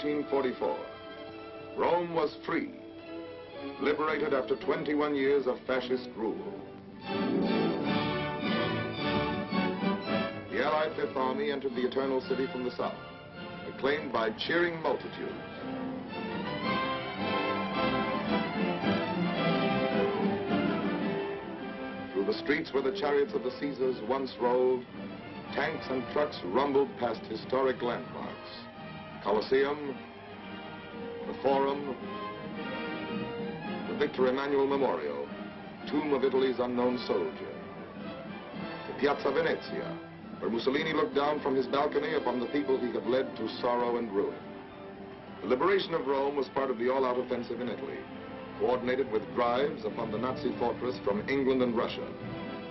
1944. Rome was free, liberated after 21 years of fascist rule. The Allied Fifth Army entered the Eternal City from the south, acclaimed by cheering multitudes. Through the streets where the chariots of the Caesars once rolled, tanks and trucks rumbled past historic landmarks. Colosseum, the Forum, the Victor Emmanuel Memorial, tomb of Italy's unknown soldier, to Piazza Venezia, where Mussolini looked down from his balcony upon the people he had led to sorrow and ruin. The liberation of Rome was part of the all-out offensive in Italy, coordinated with drives upon the Nazi fortress from England and Russia.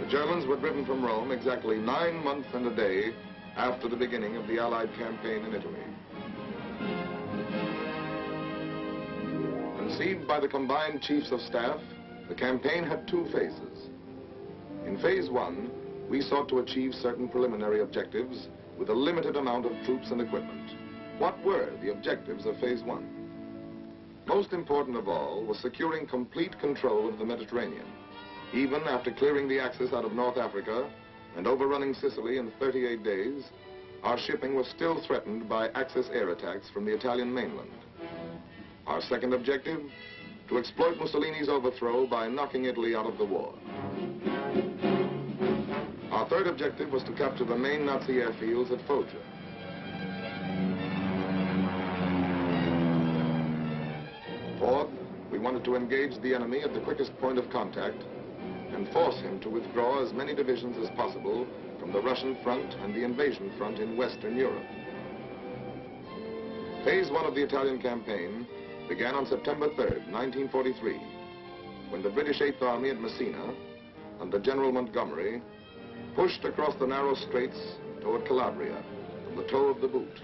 The Germans were driven from Rome exactly 9 months and a day after the beginning of the Allied campaign in Italy. Conceived by the combined chiefs of staff, the campaign had 2 phases. In phase 1, we sought to achieve certain preliminary objectives with a limited amount of troops and equipment. What were the objectives of phase 1? Most important of all was securing complete control of the Mediterranean. Even after clearing the Axis out of North Africa and overrunning Sicily in 38 days, our shipping was still threatened by Axis air attacks from the Italian mainland. Our second objective, to exploit Mussolini's overthrow by knocking Italy out of the war. Our third objective was to capture the main Nazi airfields at Foggia. Fourth, we wanted to engage the enemy at the quickest point of contact and force him to withdraw as many divisions as possible from the Russian front and the invasion front in Western Europe. Phase 1 of the Italian campaign began on September 3rd, 1943, when the British Eighth Army at Messina, under General Montgomery, pushed across the narrow straits toward Calabria from the toe of the boot.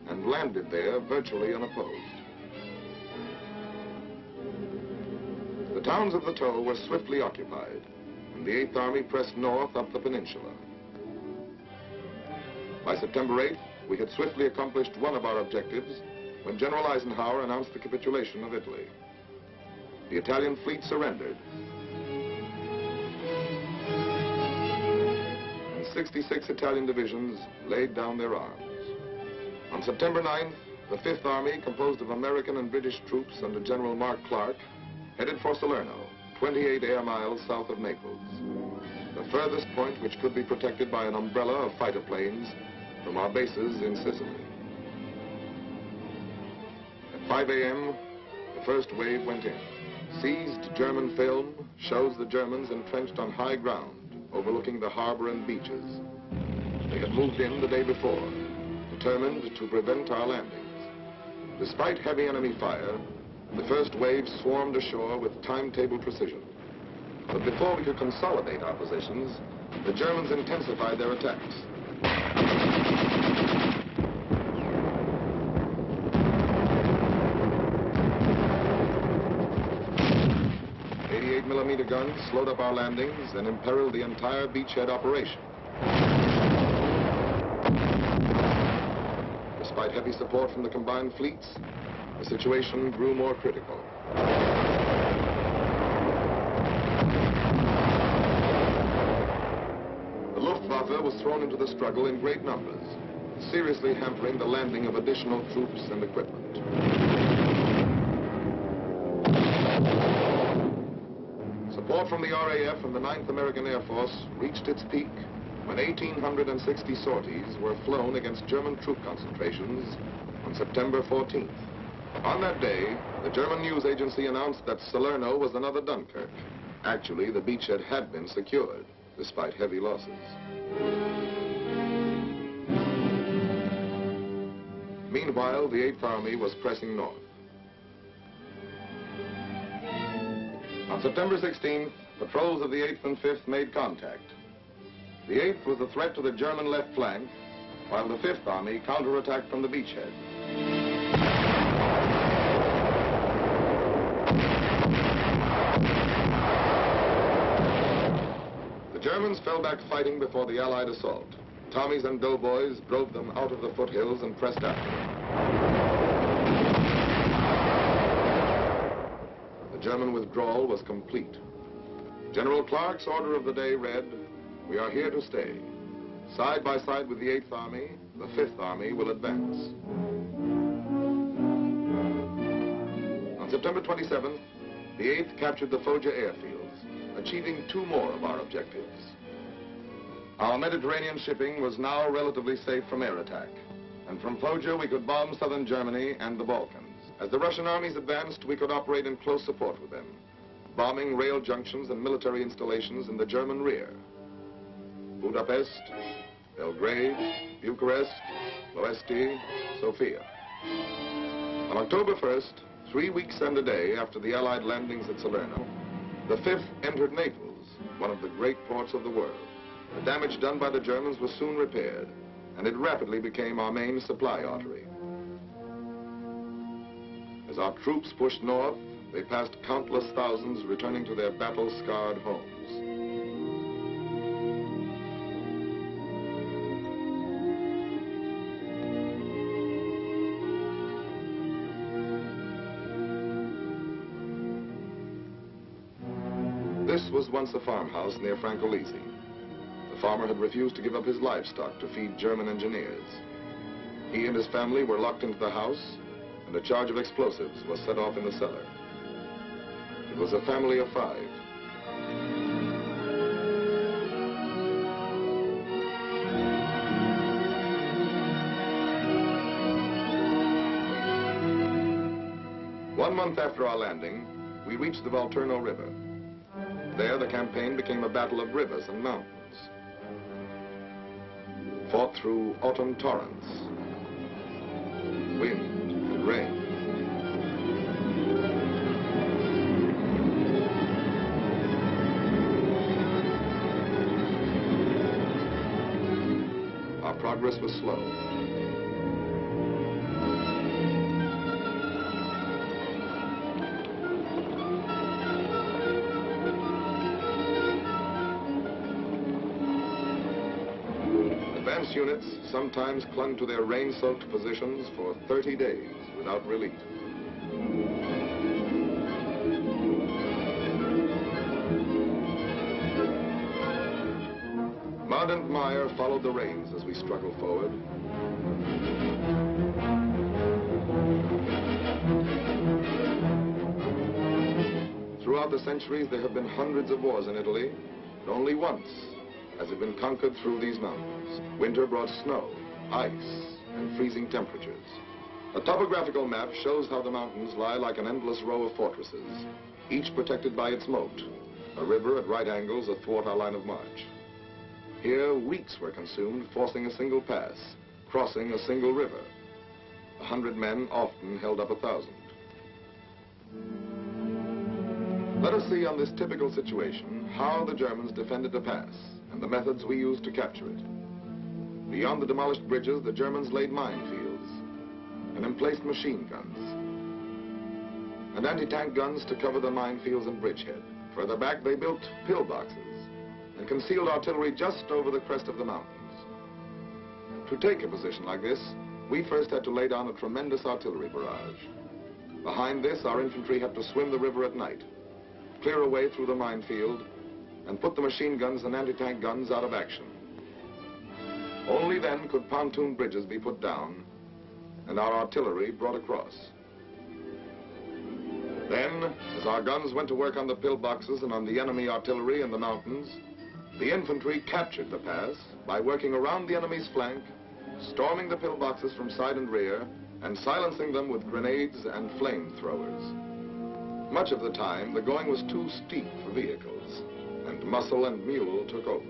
And landed there virtually unopposed. The towns of the toe were swiftly occupied, and the Eighth Army pressed north up the peninsula. By September 8th, we had swiftly accomplished one of our objectives when General Eisenhower announced the capitulation of Italy. The Italian fleet surrendered, and 66 Italian divisions laid down their arms. On September 9th, the Fifth Army, composed of American and British troops under General Mark Clark, headed for Salerno, 28 air miles south of Naples, the furthest point which could be protected by an umbrella of fighter planes from our bases in Sicily. At 5 a.m., the first wave went in. Seized German film shows the Germans entrenched on high ground, overlooking the harbor and beaches. They had moved in the day before, determined to prevent our landings. Despite heavy enemy fire, the first wave swarmed ashore with timetable precision. But before we could consolidate our positions, the Germans intensified their attacks. 88mm guns slowed up our landings and imperiled the entire beachhead operation. Despite heavy support from the combined fleets, the situation grew more critical. The Luftwaffe was thrown into the struggle in great numbers, seriously hampering the landing of additional troops and equipment. Support from the RAF and the 9th American Air Force reached its peak when 1,860 sorties were flown against German troop concentrations on September 14th. On that day, the German news agency announced that Salerno was another Dunkirk. Actually, the beachhead had been secured, despite heavy losses. Meanwhile, the Eighth Army was pressing north. On September 16th, patrols of the 8th and 5th made contact. The 8th was a threat to the German left flank, while the 5th Army counterattacked from the beachhead. The Germans fell back fighting before the Allied assault. Tommies and doughboys drove them out of the foothills and pressed after them. The German withdrawal was complete. General Clark's order of the day read, "We are here to stay. Side by side with the 8th Army, the 5th Army will advance." On September 27th, the 8th captured the Foggia airfields, achieving 2 more of our objectives. Our Mediterranean shipping was now relatively safe from air attack, and from Foggia we could bomb southern Germany and the Balkans. As the Russian armies advanced, we could operate in close support with them, bombing rail junctions and military installations in the German rear. Budapest, Belgrade, Bucharest, Ploesti, Sofia. On October 1st, 3 weeks and a day after the Allied landings at Salerno, the 5th entered Naples, one of the great ports of the world. The damage done by the Germans was soon repaired, and it rapidly became our main supply artery. As our troops pushed north, they passed countless thousands returning to their battle-scarred homes. This was once a farmhouse near Francovilla. The farmer had refused to give up his livestock to feed German engineers. He and his family were locked into the house, and a charge of explosives was set off in the cellar. It was a family of 5. One month after our landing, we reached the Volturno River. There, the campaign became a battle of rivers and mountains, fought through autumn torrents, wind and rain. Our progress was slow. Advance units sometimes clung to their rain-soaked positions for 30 days without relief. Mud and mire followed the rains as we struggled forward. Throughout the centuries, there have been hundreds of wars in Italy, but only once has it been conquered through these mountains. Winter brought snow, ice, and freezing temperatures. A topographical map shows how the mountains lie like an endless row of fortresses, each protected by its moat, a river at right angles athwart our line of march. Here, weeks were consumed forcing a single pass, crossing a single river. 100 men often held up 1,000. Let us see on this typical situation how the Germans defended a pass and the methods we used to capture it. Beyond the demolished bridges, the Germans laid minefields and emplaced machine guns and anti-tank guns to cover the minefields and bridgehead. Further back, they built pillboxes and concealed artillery just over the crest of the mountains. To take a position like this, we first had to lay down a tremendous artillery barrage. Behind this, our infantry had to swim the river at night, clear a way through the minefield, and put the machine guns and anti-tank guns out of action. Only then could pontoon bridges be put down and our artillery brought across. Then, as our guns went to work on the pillboxes and on the enemy artillery in the mountains, the infantry captured the pass by working around the enemy's flank, storming the pillboxes from side and rear, and silencing them with grenades and flamethrowers. Much of the time, the going was too steep for vehicles, and muscle and mule took over.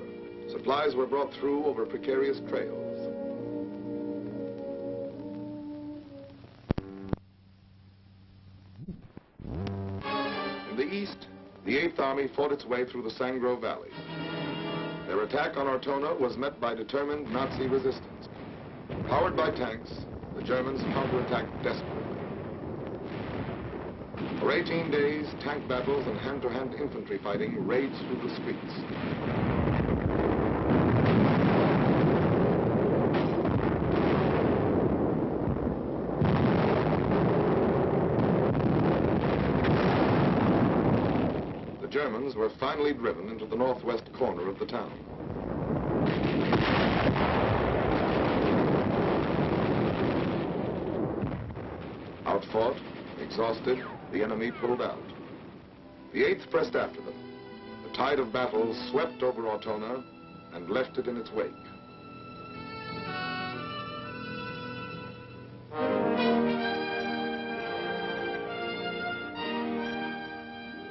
Supplies were brought through over precarious trails. In the east, the 8th Army fought its way through the Sangro Valley. Their attack on Ortona was met by determined Nazi resistance. Powered by tanks, the Germans counterattacked desperately. For 18 days, tank battles and hand-to-hand infantry fighting raged through the streets. the Germans were finally driven into the northwest corner of the town. Outfought, exhausted, the enemy pulled out. The 8th pressed after them. The tide of battle swept over Ortona and left it in its wake.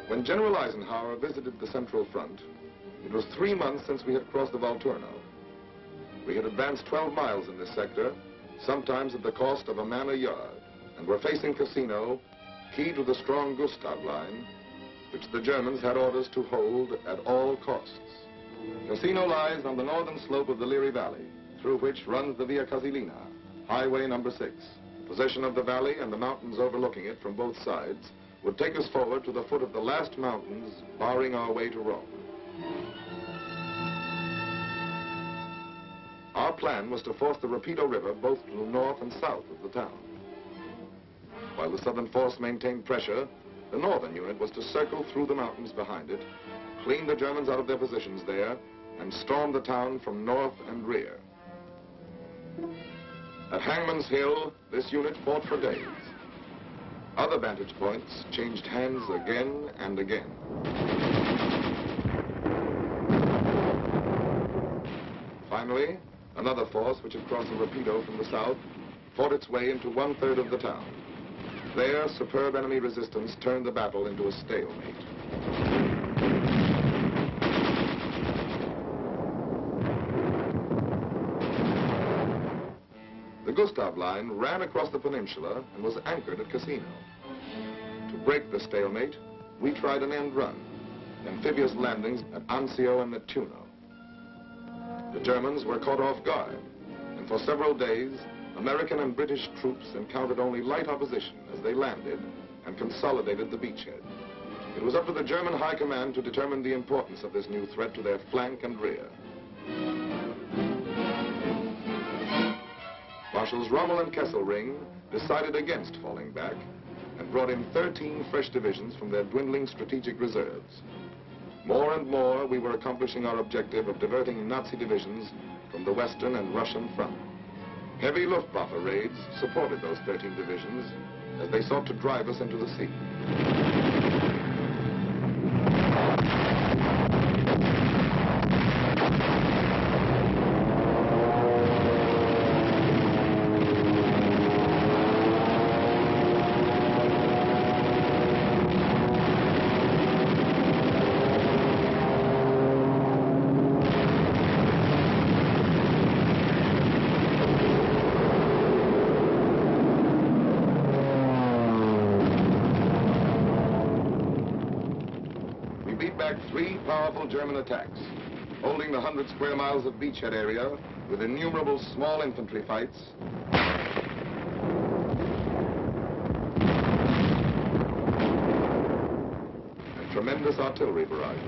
When General Eisenhower visited the Central Front, it was 3 months since we had crossed the Volturno. We had advanced 12 miles in this sector, sometimes at the cost of a man a yard, and were facing Cassino, key to the strong Gustav line, which the Germans had orders to hold at all costs. Cassino lies on the northern slope of the Liri Valley, through which runs the Via Casilina, Highway number 6. Possession of the valley and the mountains overlooking it from both sides would take us forward to the foot of the last mountains, barring our way to Rome. Our plan was to force the Rapido River both to the north and south of the town. While the southern force maintained pressure, the northern unit was to circle through the mountains behind it, clean the Germans out of their positions there, and storm the town from north and rear. At Hangman's Hill, this unit fought for days. Other vantage points changed hands again and again. Finally, another force which had crossed the Rapido from the south fought its way into 1/3 of the town. There, superb enemy resistance turned the battle into a stalemate. The Gustav line ran across the peninsula and was anchored at Cassino. To break the stalemate, we tried an end run, amphibious landings at Anzio and Nettuno. The Germans were caught off guard, and for several days, American and British troops encountered only light opposition as they landed and consolidated the beachhead. It was up to the German High Command to determine the importance of this new threat to their flank and rear. Marshals Rommel and Kesselring decided against falling back and brought in 13 fresh divisions from their dwindling strategic reserves. More and more, we were accomplishing our objective of diverting Nazi divisions from the Western and Russian front. Heavy Luftwaffe raids supported those 13 divisions as they sought to drive us into the sea. Back 3 powerful German attacks, holding the 100 square miles of beachhead area with innumerable small infantry fights, and tremendous artillery barrages.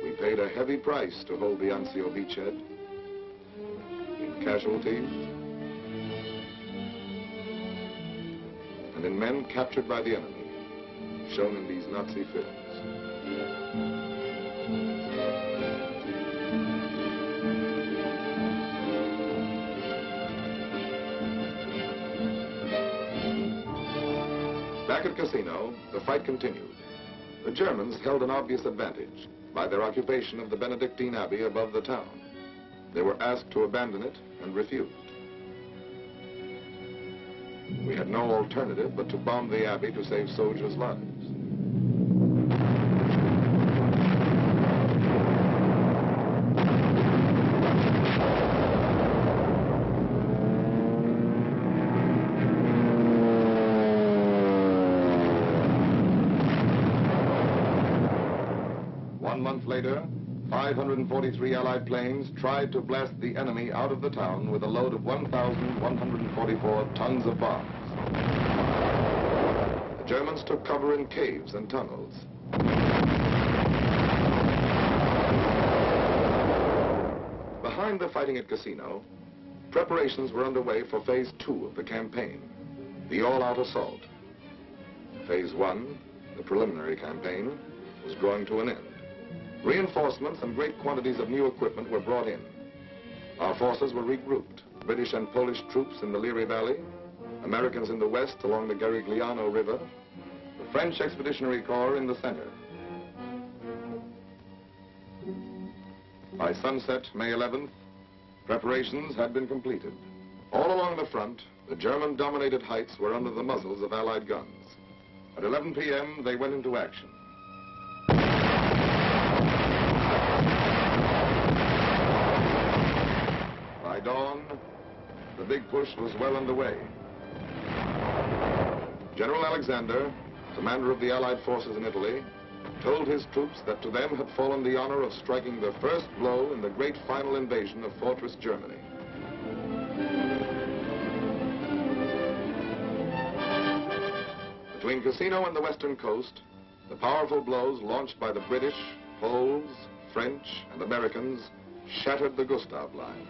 We paid a heavy price to hold the Anzio beachhead in casualties and in men captured by the enemy, shown in these Nazi films. Back at Cassino, the fight continued. The Germans held an obvious advantage by their occupation of the Benedictine Abbey above the town. They were asked to abandon it and refused. We had no alternative but to bomb the Abbey to save soldiers' lives. One month later, 543 Allied planes tried to blast the enemy out of the town with a load of 1,144 tons of bombs. The Germans took cover in caves and tunnels. Behind the fighting at Cassino, preparations were underway for phase 2 of the campaign. the all-out assault. Phase 1, the preliminary campaign, was drawing to an end. Reinforcements and great quantities of new equipment were brought in. Our forces were regrouped, British and Polish troops in the Liri Valley, Americans in the west along the Garigliano River, the French Expeditionary Corps in the center. By sunset, May 11th, preparations had been completed. All along the front, the German-dominated heights were under the muzzles of Allied guns. At 11 p.m., they went into action. By dawn, the big push was well underway. General Alexander, commander of the Allied forces in Italy, told his troops that to them had fallen the honor of striking the first blow in the great final invasion of Fortress Germany. Between Cassino and the western coast, the powerful blows launched by the British, Poles, French, and Americans shattered the Gustav Line.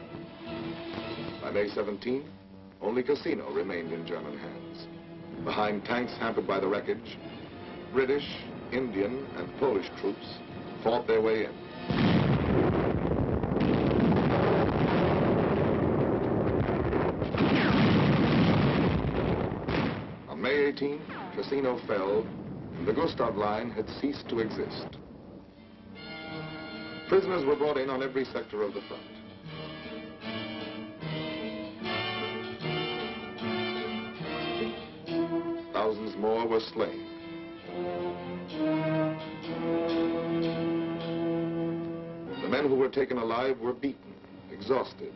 By May 17th, only Cassino remained in German hands. Behind tanks hampered by the wreckage, British, Indian, and Polish troops fought their way in. On May 18th, Cassino fell, and the Gustav Line had ceased to exist. Prisoners were brought in on every sector of the front. Thousands more were slain. The men who were taken alive were beaten, exhausted,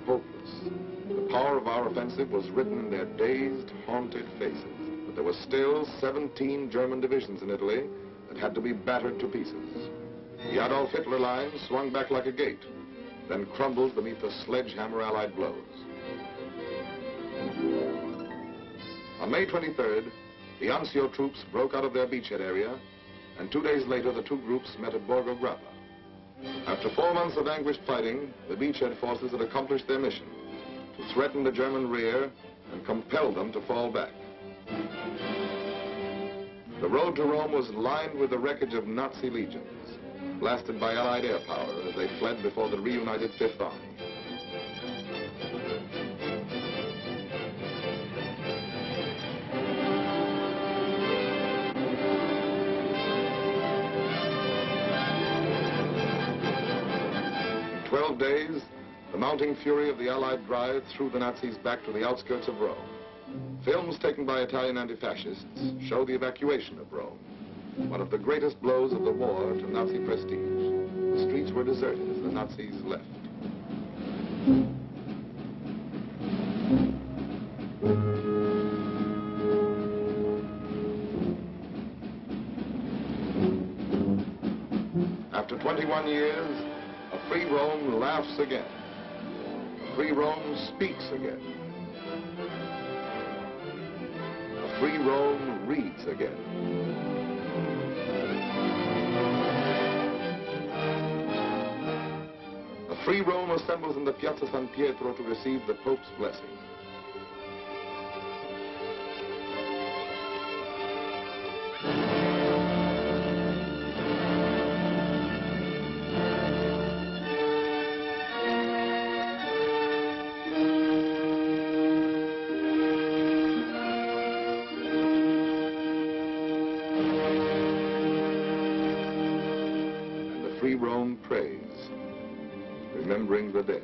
hopeless. The power of our offensive was written in their dazed, haunted faces. But there were still 17 German divisions in Italy that had to be battered to pieces. The Adolf Hitler line swung back like a gate, then crumbled beneath the sledgehammer Allied blows. On May 23rd, the Anzio troops broke out of their beachhead area, and 2 days later the two groups met at Borgo Grappa. After 4 months of anguished fighting, the beachhead forces had accomplished their mission, to threaten the German rear and compel them to fall back. The road to Rome was lined with the wreckage of Nazi legions, blasted by Allied air power as they fled before the reunited Fifth Army. In 12 days, the mounting fury of the Allied drive threw the Nazis back to the outskirts of Rome. Films taken by Italian anti-fascists show the evacuation of Rome, one of the greatest blows of the war to Nazi prestige. The streets were deserted as the Nazis left. After 21 years, a free Rome laughs again. A free Rome speaks again. A free Rome reads again. A free Rome assembles in the Piazza San Pietro to receive the Pope's blessing. Free Rome prays, remembering the dead.